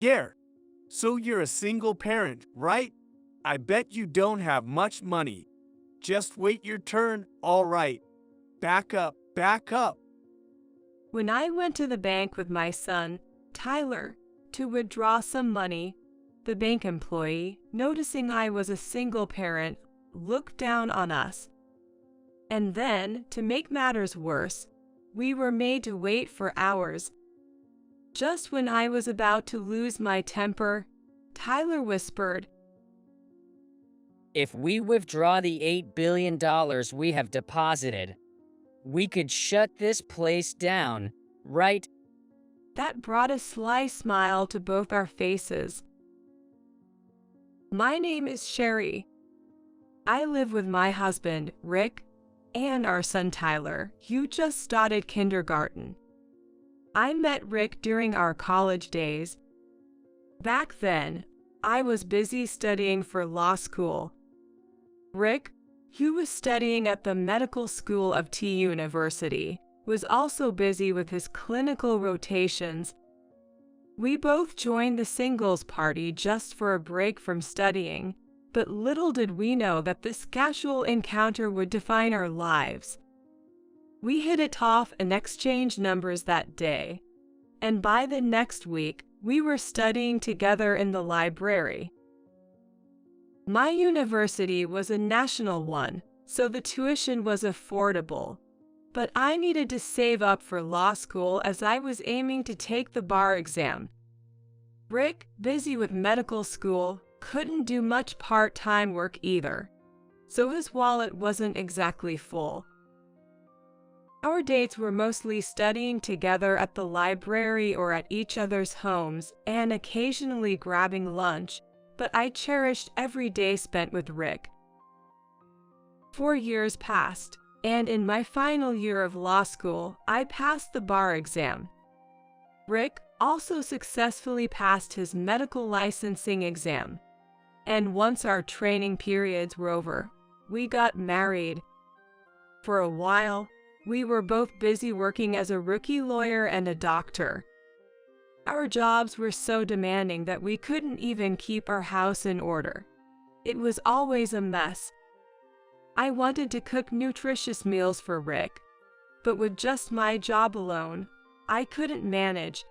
Yeah, so you're a single parent, right? I bet you don't have much money. Just wait your turn, all right. Back up, back up. When I went to the bank with my son, Tyler, to withdraw some money, the bank employee, noticing I was a single parent, looked down on us. And then, to make matters worse, we were made to wait for hours. Just when I was about to lose my temper, Tyler whispered, If we withdraw the $8 billion we have deposited, we could shut this place down, right? That brought a sly smile to both our faces. My name is Sherry. I live with my husband, Rick, and our son Tyler, who just started kindergarten. I met Rick during our college days. Back then, I was busy studying for law school. Rick, who was studying at the medical school of T University, was also busy with his clinical rotations. We both joined the singles party just for a break from studying, but little did we know that this casual encounter would define our lives. We hit it off and exchanged numbers that day, and by the next week, we were studying together in the library. My university was a national one, so the tuition was affordable, but I needed to save up for law school as I was aiming to take the bar exam. Rick, busy with medical school, couldn't do much part-time work either, so his wallet wasn't exactly full. Our dates were mostly studying together at the library or at each other's homes and occasionally grabbing lunch, but I cherished every day spent with Rick. 4 years passed, and in my final year of law school, I passed the bar exam. Rick also successfully passed his medical licensing exam, and once our training periods were over, we got married. For a while, we were both busy working as a rookie lawyer and a doctor. Our jobs were so demanding that we couldn't even keep our house in order. It was always a mess. I wanted to cook nutritious meals for Rick, but with just my job alone, I couldn't manage.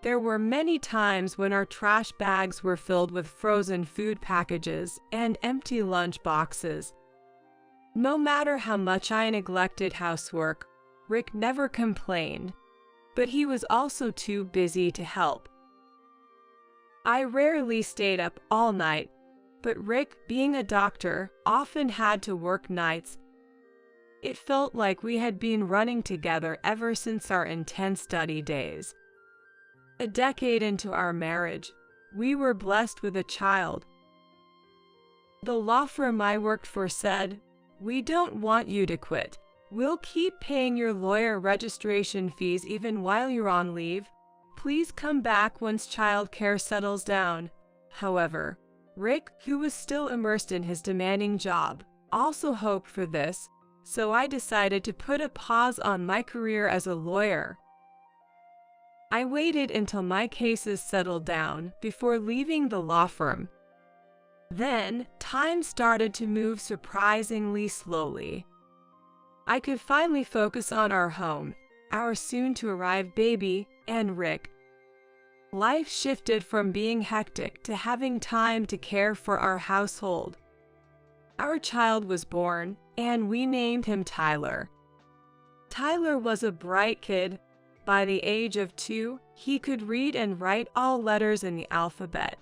There were many times when our trash bags were filled with frozen food packages and empty lunch boxes. No matter how much I neglected housework, Rick never complained, but he was also too busy to help. I rarely stayed up all night, but Rick, being a doctor, often had to work nights. It felt like we had been running together ever since our intense study days. A decade into our marriage, we were blessed with a child. The law firm I worked for said, "We don't want you to quit. We'll keep paying your lawyer registration fees even while you're on leave. Please come back once childcare settles down." However, Rick, who was still immersed in his demanding job, also hoped for this, so I decided to put a pause on my career as a lawyer. I waited until my cases settled down before leaving the law firm. Then, time started to move surprisingly slowly. I could finally focus on our home, our soon-to-arrive baby, and Rick. Life shifted from being hectic to having time to care for our household. Our child was born, and we named him Tyler. Tyler was a bright kid. By the age of 2, he could read and write all letters in the alphabet.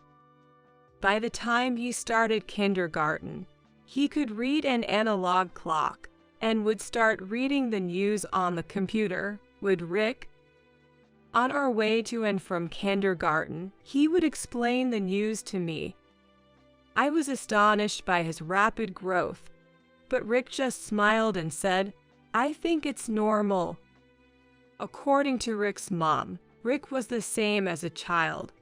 By the time he started kindergarten, he could read an analog clock and would start reading the news on the computer with Rick. On our way to and from kindergarten, he would explain the news to me. I was astonished by his rapid growth, but Rick just smiled and said, "I think it's normal." According to Rick's mom, Rick was the same as a child.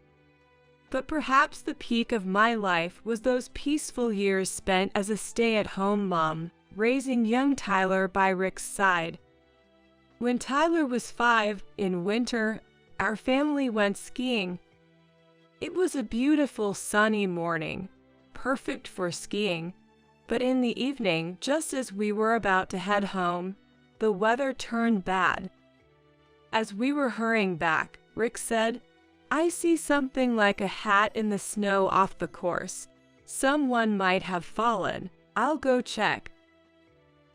But perhaps the peak of my life was those peaceful years spent as a stay-at-home mom, raising young Tyler by Rick's side. When Tyler was 5, in winter, our family went skiing. It was a beautiful sunny morning, perfect for skiing, but in the evening, just as we were about to head home, the weather turned bad. As we were hurrying back, Rick said, "I see something like a hat in the snow off the course. Someone might have fallen. I'll go check."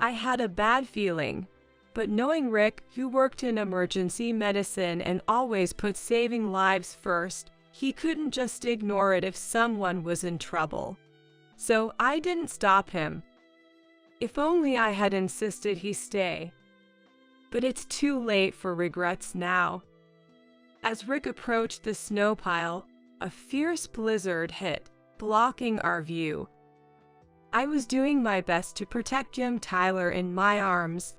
I had a bad feeling, but knowing Rick, who worked in emergency medicine and always put saving lives first, he couldn't just ignore it if someone was in trouble. So I didn't stop him. If only I had insisted he stay. But it's too late for regrets now. As Rick approached the snow pile, a fierce blizzard hit, blocking our view. I was doing my best to protect young Tyler in my arms.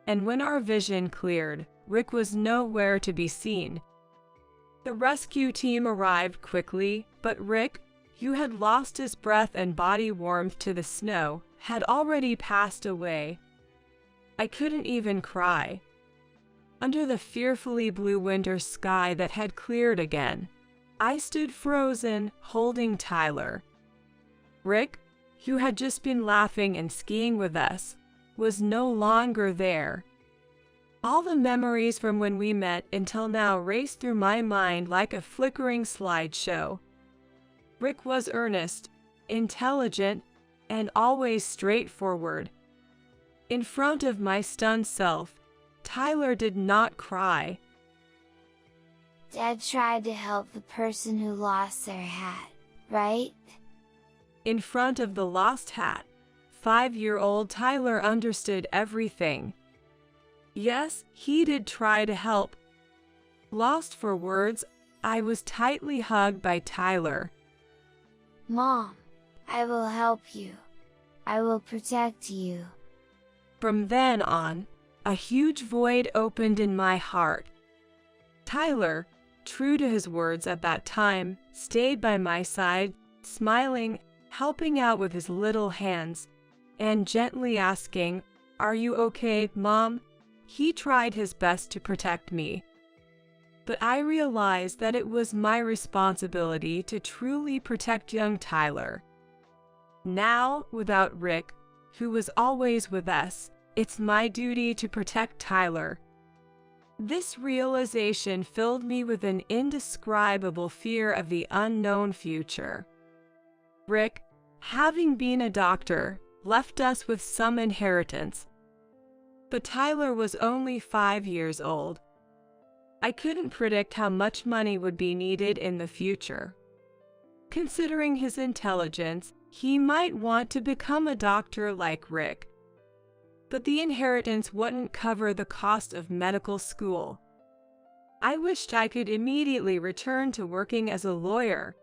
And when our vision cleared, Rick was nowhere to be seen. The rescue team arrived quickly, but Rick, who had lost his breath and body warmth to the snow, had already passed away. I couldn't even cry. Under the fearfully blue winter sky that had cleared again, I stood frozen, holding Tyler. Rick, who had just been laughing and skiing with us, was no longer there. All the memories from when we met until now raced through my mind like a flickering slideshow. Rick was earnest, intelligent, and always straightforward. In front of my stunned self, Tyler did not cry. Dad tried to help the person who lost their hat, right? In front of the lost hat, 5-year-old Tyler understood everything. Yes, he did try to help. Lost for words, I was tightly hugged by Tyler. Mom, I will help you. I will protect you. From then on, a huge void opened in my heart. Tyler, true to his words at that time, stayed by my side, smiling, helping out with his little hands, and gently asking, "Are you okay, Mom?" He tried his best to protect me. But I realized that it was my responsibility to truly protect young Tyler. Now, without Rick, who was always with us, it's my duty to protect Tyler. This realization filled me with an indescribable fear of the unknown future. Rick, having been a doctor, left us with some inheritance. But Tyler was only 5 years old. I couldn't predict how much money would be needed in the future. Considering his intelligence, he might want to become a doctor like Rick. But the inheritance wouldn't cover the cost of medical school. I wished I could immediately return to working as a lawyer,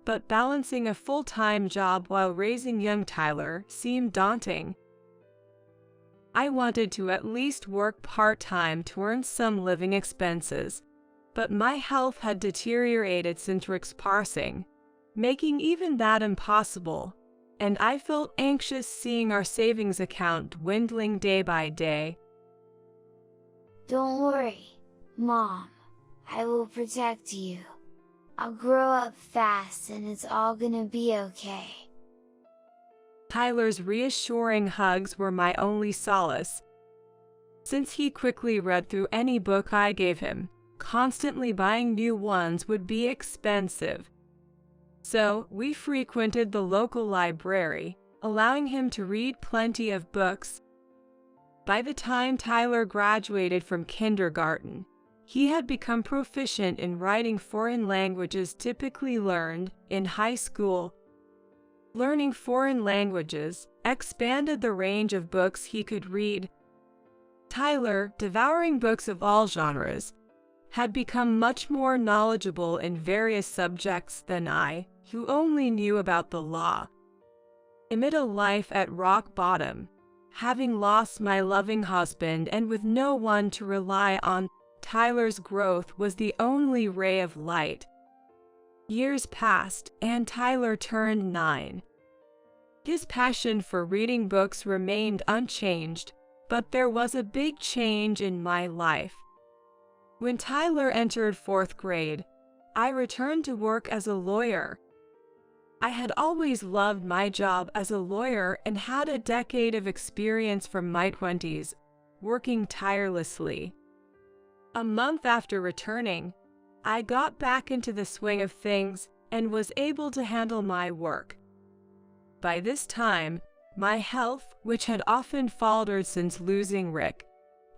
but balancing a full-time job while raising young Tyler seemed daunting. I wanted to at least work part-time to earn some living expenses, but my health had deteriorated since Rick's passing, making even that impossible, and I felt anxious seeing our savings account dwindling day by day. Don't worry, Mom. I will protect you. I'll grow up fast and it's all gonna be okay. Tyler's reassuring hugs were my only solace. Since he quickly read through any book I gave him, constantly buying new ones would be expensive. So we frequented the local library, allowing him to read plenty of books. By the time Tyler graduated from kindergarten, he had become proficient in writing foreign languages typically learned in high school. Learning foreign languages expanded the range of books he could read. Tyler, devouring books of all genres, had become much more knowledgeable in various subjects than I, who only knew about the law. Amid a life at rock bottom, having lost my loving husband and with no one to rely on, Tyler's growth was the only ray of light. Years passed, and Tyler turned 9. His passion for reading books remained unchanged, but there was a big change in my life. When Tyler entered 4th grade, I returned to work as a lawyer. I had always loved my job as a lawyer and had a decade of experience from my 20s, working tirelessly. A month after returning, I got back into the swing of things and was able to handle my work. By this time, my health, which had often faltered since losing Rick,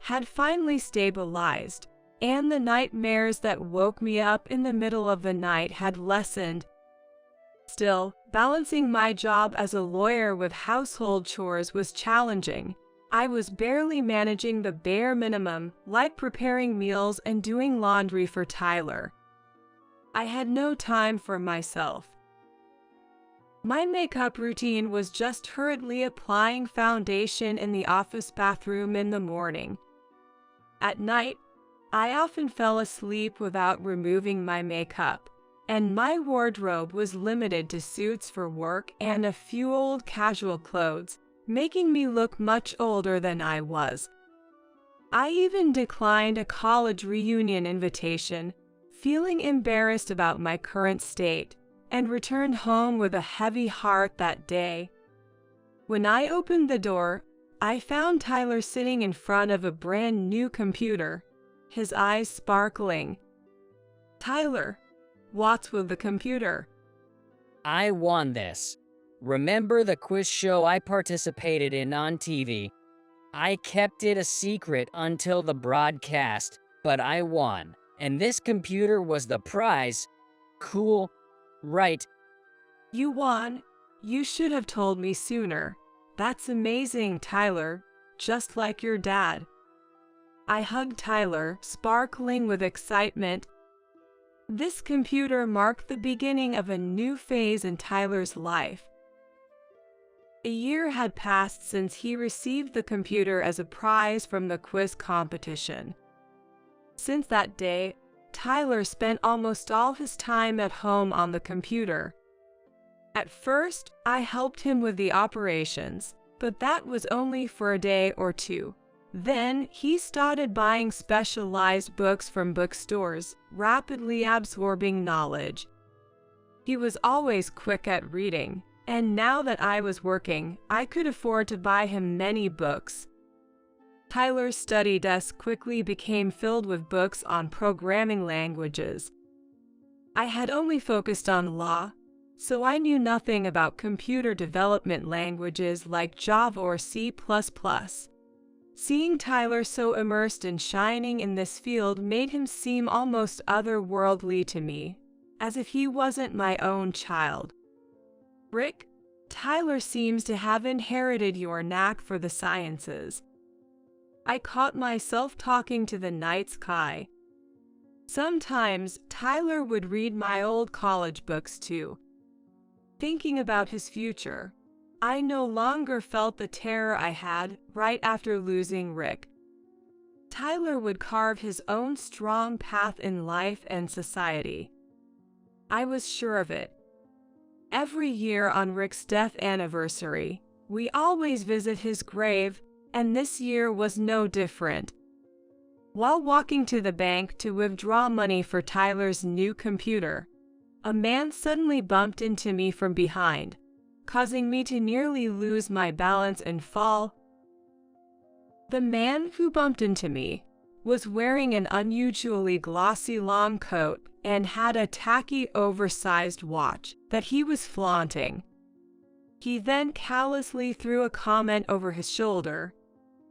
had finally stabilized, and the nightmares that woke me up in the middle of the night had lessened. Still, balancing my job as a lawyer with household chores was challenging. I was barely managing the bare minimum, like preparing meals and doing laundry for Tyler. I had no time for myself. My makeup routine was just hurriedly applying foundation in the office bathroom in the morning. At night, I often fell asleep without removing my makeup, and my wardrobe was limited to suits for work and a few old casual clothes, making me look much older than I was. I even declined a college reunion invitation, feeling embarrassed about my current state, and returned home with a heavy heart that day. When I opened the door, I found Tyler sitting in front of a brand new computer, his eyes sparkling. "Tyler, what's with the computer?" I won this. Remember the quiz show I participated in on TV? I kept it a secret until the broadcast, but I won. And this computer was the prize. Cool, right? "You won. You should have told me sooner. That's amazing, Tyler, just like your dad." I hugged Tyler, sparkling with excitement. This computer marked the beginning of a new phase in Tyler's life. A year had passed since he received the computer as a prize from the quiz competition. Since that day, Tyler spent almost all his time at home on the computer. At first, I helped him with the operations, but that was only for a day or two. Then, he started buying specialized books from bookstores, rapidly absorbing knowledge. He was always quick at reading, and now that I was working, I could afford to buy him many books. Tyler's study desk quickly became filled with books on programming languages. I had only focused on law, so I knew nothing about computer development languages like Java or C++. Seeing Tyler so immersed and shining in this field made him seem almost otherworldly to me, as if he wasn't my own child. "Rick, Tyler seems to have inherited your knack for the sciences." I caught myself talking to the night sky. Sometimes Tyler would read my old college books too. Thinking about his future, I no longer felt the terror I had right after losing Rick. Tyler would carve his own strong path in life and society. I was sure of it. Every year on Rick's death anniversary, we always visit his grave, and this year was no different. While walking to the bank to withdraw money for Tyler's new computer, a man suddenly bumped into me from behind, causing me to nearly lose my balance and fall. The man who bumped into me was wearing an unusually glossy long coat and had a tacky oversized watch that he was flaunting. He then callously threw a comment over his shoulder.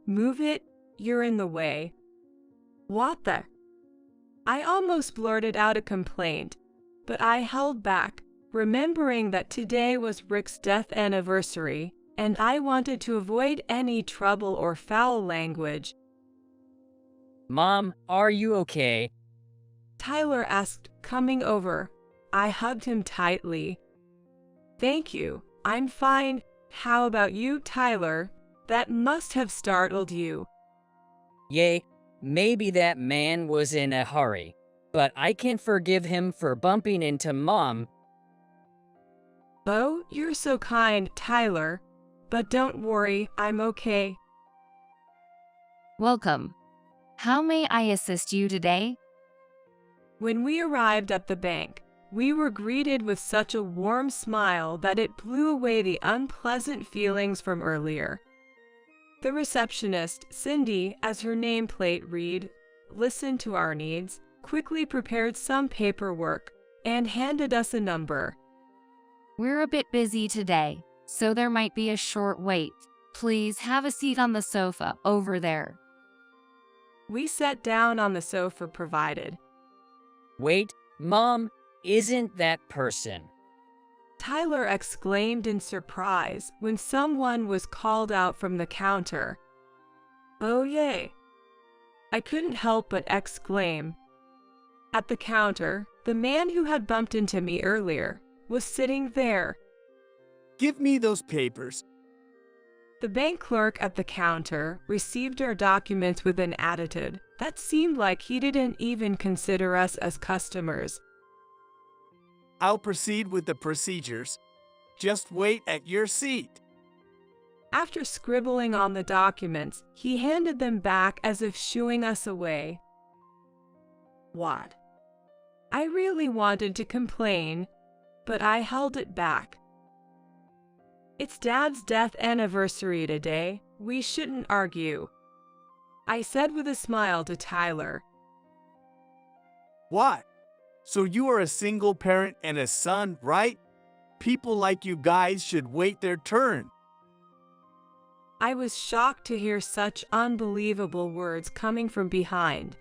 "Move it, you're in the way." What the? I almost blurted out a complaint, but I held back, remembering that today was Rick's death anniversary, and I wanted to avoid any trouble or foul language. Mom, are you okay? Tyler asked, coming over. I hugged him tightly. "Thank you, I'm fine. How about you, Tyler? That must have startled you." Yay, maybe that man was in a hurry, but I can forgive him for bumping into Mom. "Oh, you're so kind, Tyler. But don't worry, I'm okay." Welcome. How may I assist you today? When we arrived at the bank, we were greeted with such a warm smile that it blew away the unpleasant feelings from earlier. The receptionist, Cindy, as her nameplate read, listened to our needs, quickly prepared some paperwork, and handed us a number. We're a bit busy today, so there might be a short wait. Please have a seat on the sofa over there. We sat down on the sofa provided. Wait, Mom, isn't that person? Tyler exclaimed in surprise when someone was called out from the counter. Oh yay! I couldn't help but exclaim. At the counter, the man who had bumped into me earlier was sitting there. Give me those papers. The bank clerk at the counter received our documents with an attitude that seemed like he didn't even consider us as customers. I'll proceed with the procedures. Just wait at your seat. After scribbling on the documents, he handed them back as if shooing us away. What? I really wanted to complain, but I held it back. It's Dad's death anniversary today. We shouldn't argue, I said with a smile to Tyler. What? So you are a single parent and a son, right? People like you guys should wait their turn. I was shocked to hear such unbelievable words coming from behind.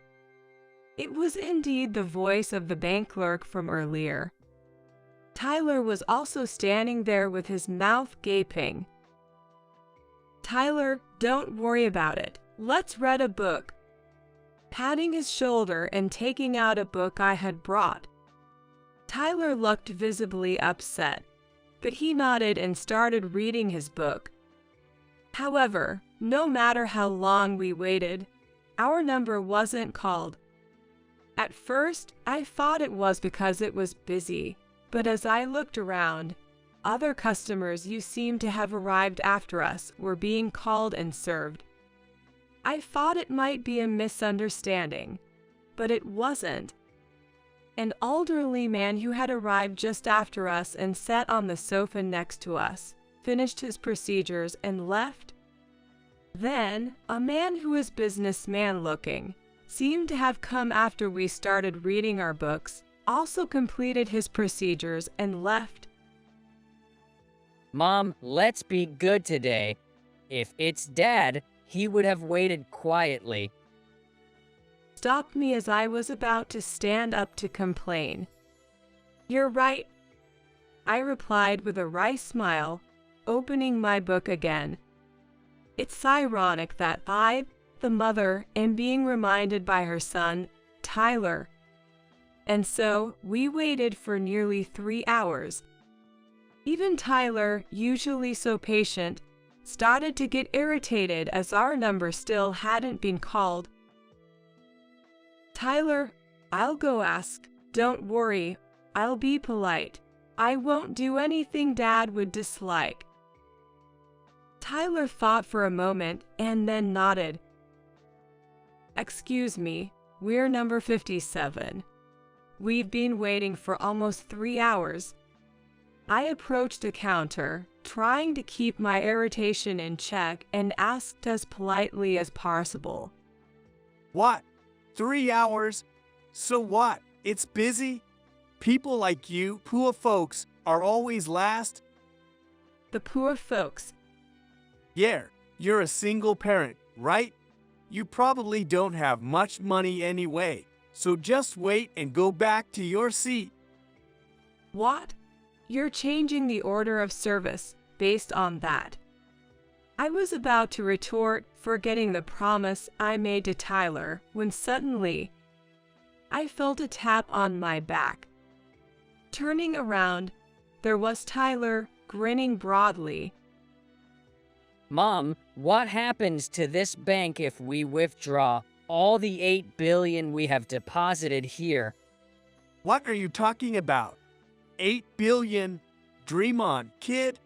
It was indeed the voice of the bank clerk from earlier. Tyler was also standing there with his mouth gaping. Tyler, don't worry about it. Let's read a book. Patting his shoulder and taking out a book I had brought. Tyler looked visibly upset, but he nodded and started reading his book. However, no matter how long we waited, our number wasn't called. At first, I thought it was because it was busy, but as I looked around, other customers who seemed to have arrived after us were being called and served. I thought it might be a misunderstanding, but it wasn't. An elderly man who had arrived just after us and sat on the sofa next to us finished his procedures and left. Then, a man who was businessman looking, seemed to have come after we started reading our books, also completed his procedures and left. Mom, let's be good today. If it's Dad, he would have waited quietly. Stopped me as I was about to stand up to complain. You're right, I replied with a wry smile, opening my book again. It's ironic that I, the mother, am being reminded by her son, Tyler. And so, we waited for nearly 3 hours. Even Tyler, usually so patient, started to get irritated as our number still hadn't been called. Tyler, I'll go ask. Don't worry, I'll be polite. I won't do anything Dad would dislike. Tyler thought for a moment and then nodded. Excuse me, we're number 57. We've been waiting for almost 3 hours. I approached the counter, trying to keep my irritation in check, and asked as politely as possible. What? 3 hours? So what? It's busy? People like you, poor folks, are always last? The poor folks. Yeah, you're a single parent, right? You probably don't have much money anyway, so just wait and go back to your seat. What? You're changing the order of service based on that. I was about to retort, forgetting the promise I made to Tyler, when suddenly, I felt a tap on my back. Turning around, there was Tyler, grinning broadly. Mom, what happens to this bank if we withdraw all the $8 billion we have deposited here? What are you talking about? 8 billion? Dream on, kid.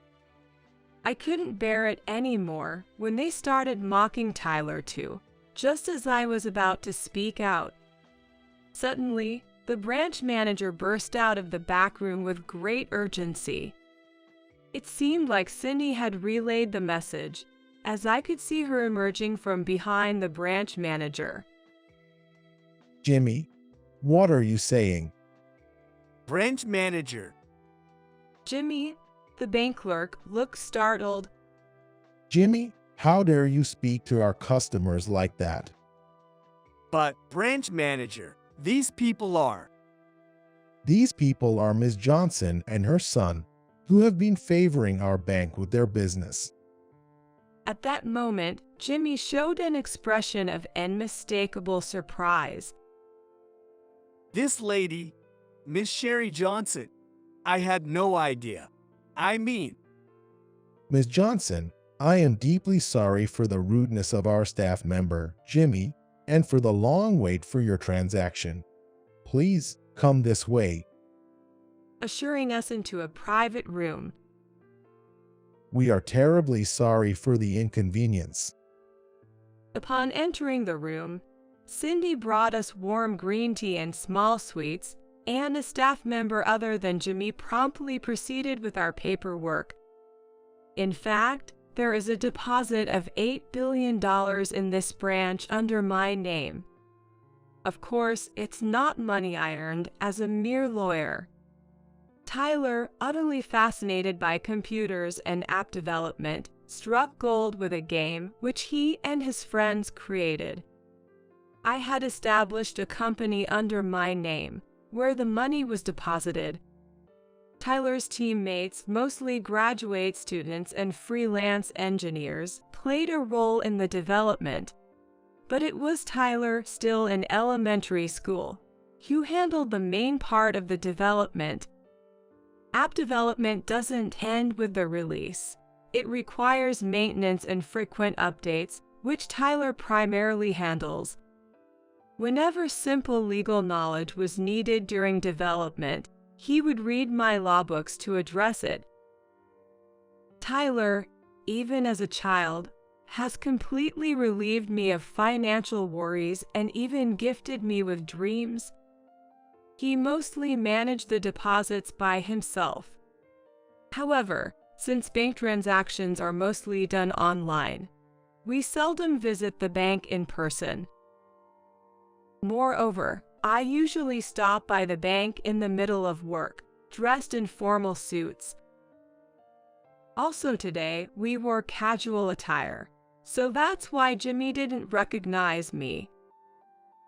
I couldn't bear it anymore when they started mocking Tyler too, just as I was about to speak out. Suddenly, The branch manager burst out of the back room with great urgency. It seemed like Cindy had relayed the message, as I could see her emerging from behind the branch manager. Jimmy, what are you saying? Branch manager. Jimmy, the bank clerk, looked startled. Jimmy, how dare you speak to our customers like that? But, branch manager, these people are. These people are Miss Johnson and her son, who have been favoring our bank with their business. At that moment, Jimmy showed an expression of unmistakable surprise. This lady, Miss Sherry Johnson. I had no idea. I mean, Miss Johnson, I am deeply sorry for the rudeness of our staff member, Jimmy, and for the long wait for your transaction. Please come this way. Assuring us into a private room. We are terribly sorry for the inconvenience. Upon entering the room, Cindy brought us warm green tea and small sweets, and a staff member other than Jimmy promptly proceeded with our paperwork. In fact, there is a deposit of $8 billion in this branch under my name. Of course, it's not money I earned as a mere lawyer. Tyler, utterly fascinated by computers and app development, struck gold with a game which he and his friends created. I had established a company under my name, where the money was deposited. Tyler's teammates, mostly graduate students and freelance engineers, played a role in the development. But it was Tyler, still in elementary school, who handled the main part of the development. App development doesn't end with the release. It requires maintenance and frequent updates, which Tyler primarily handles. Whenever simple legal knowledge was needed during development, he would read my law books to address it. Tyler, even as a child, has completely relieved me of financial worries and even gifted me with dreams. He mostly managed the deposits by himself. However, since bank transactions are mostly done online, we seldom visit the bank in person. Moreover, I usually stop by the bank in the middle of work, dressed in formal suits. Also today, we wore casual attire, so that's why Jimmy didn't recognize me.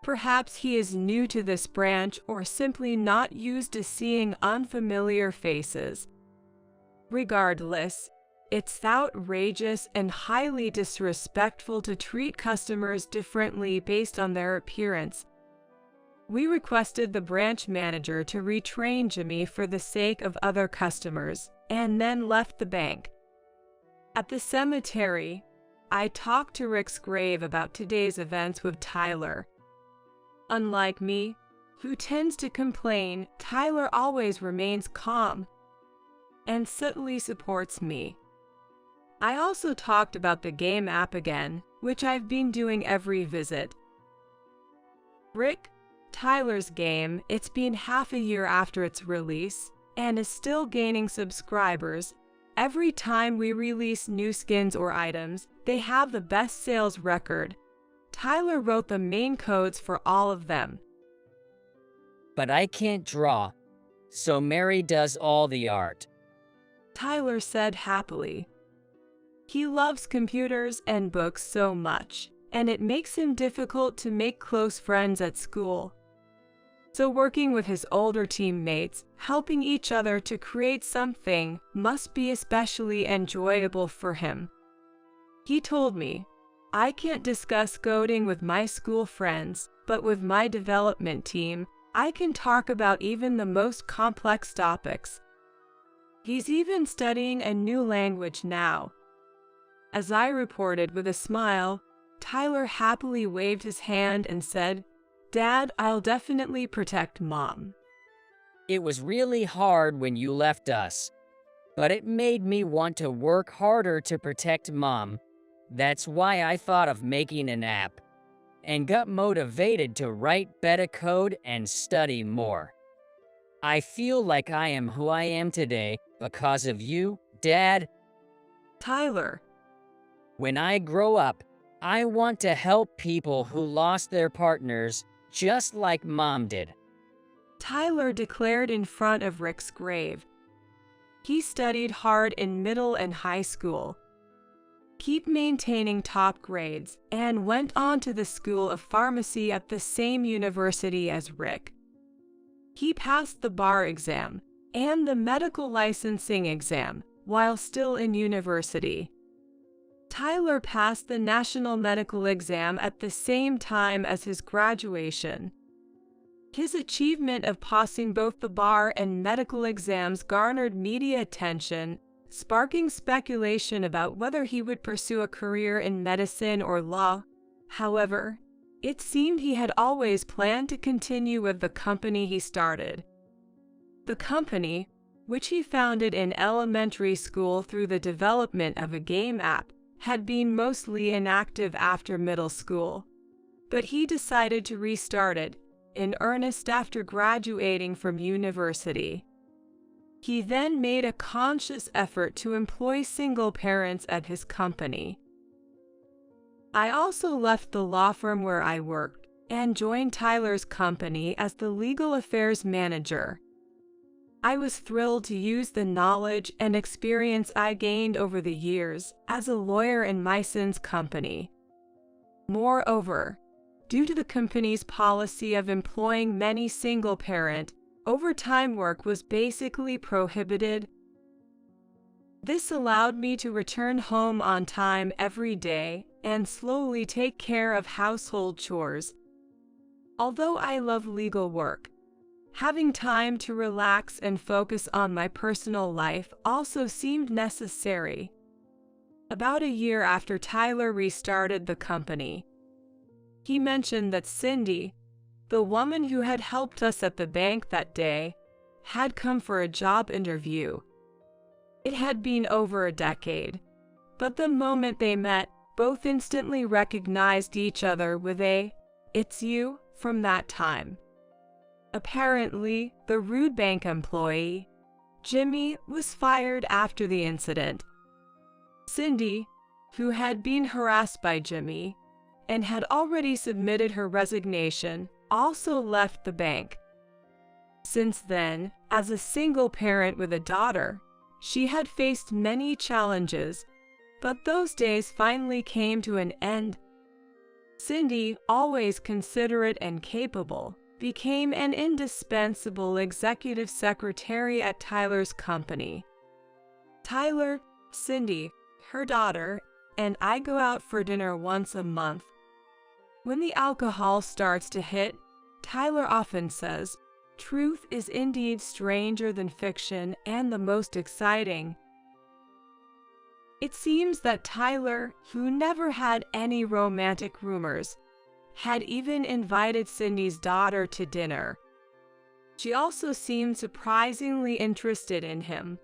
Perhaps he is new to this branch or simply not used to seeing unfamiliar faces. Regardless, it's outrageous and highly disrespectful to treat customers differently based on their appearance. We requested the branch manager to retrain Jimmy for the sake of other customers, and then left the bank. At the cemetery, I talked to Rick's grave about today's events with Tyler. Unlike me, who tends to complain, Tyler always remains calm and subtly supports me. I also talked about the game app again, which I've been doing every visit. Rick, Tyler's game, it's been half a year after its release, and is still gaining subscribers. Every time we release new skins or items, they have the best sales record. Tyler wrote the main codes for all of them. But I can't draw, so Mary does all the art. Tyler said happily. He loves computers and books so much, and it makes him difficult to make close friends at school. So working with his older teammates, helping each other to create something, must be especially enjoyable for him. He told me, I can't discuss coding with my school friends, but with my development team, I can talk about even the most complex topics. He's even studying a new language now. As I reported with a smile, Tyler happily waved his hand and said, Dad, I'll definitely protect Mom. It was really hard when you left us, but it made me want to work harder to protect Mom. That's why I thought of making an app. and got motivated to write better code and study more. I feel like I am who I am today because of you, Dad. Tyler, When I grow up, I want to help people who lost their partners just like Mom did. Tyler declared in front of Rick's grave. He studied hard in middle and high school, keep maintaining top grades, and went on to the School of Pharmacy at the same university as Rick. He passed the bar exam and the medical licensing exam while still in university. Tyler passed the national medical exam at the same time as his graduation. His achievement of passing both the bar and medical exams garnered media attention, sparking speculation about whether he would pursue a career in medicine or law. However, it seemed he had always planned to continue with the company he started. The company, which he founded in elementary school through the development of a game app, had been mostly inactive after middle school. But he decided to restart it in earnest after graduating from university. He then made a conscious effort to employ single parents at his company. I also left the law firm where I worked and joined Tyler's company as the legal affairs manager. I was thrilled to use the knowledge and experience I gained over the years as a lawyer in my son's company. Moreover, due to the company's policy of employing many single-parent, overtime work was basically prohibited. This allowed me to return home on time every day and slowly take care of household chores. Although I love legal work, having time to relax and focus on my personal life also seemed necessary. About a year after Tyler restarted the company, he mentioned that Cindy, the woman who had helped us at the bank that day, had come for a job interview. It had been over a decade, but the moment they met, both instantly recognized each other with a, "It's you," from that time. Apparently, the rude bank employee, Jimmy, was fired after the incident. Cindy, who had been harassed by Jimmy and had already submitted her resignation, also left the bank. Since then, as a single parent with a daughter, she had faced many challenges, but those days finally came to an end. Cindy, always considerate and capable, became an indispensable executive secretary at Tyler's company. Tyler, Cindy, her daughter, and I go out for dinner once a month. When the alcohol starts to hit, Tyler often says, "Truth is indeed stranger than fiction and the most exciting." It seems that Tyler, who never had any romantic rumors, had even invited Cindy's daughter to dinner. She also seemed surprisingly interested in him.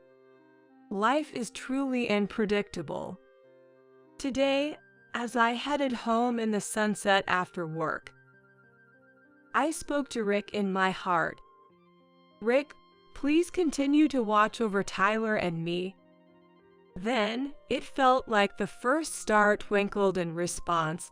Life is truly unpredictable. Today, as I headed home in the sunset after work, I spoke to Rick in my heart. "Rick, please continue to watch over Tyler and me." Then, it felt like the first star twinkled in response.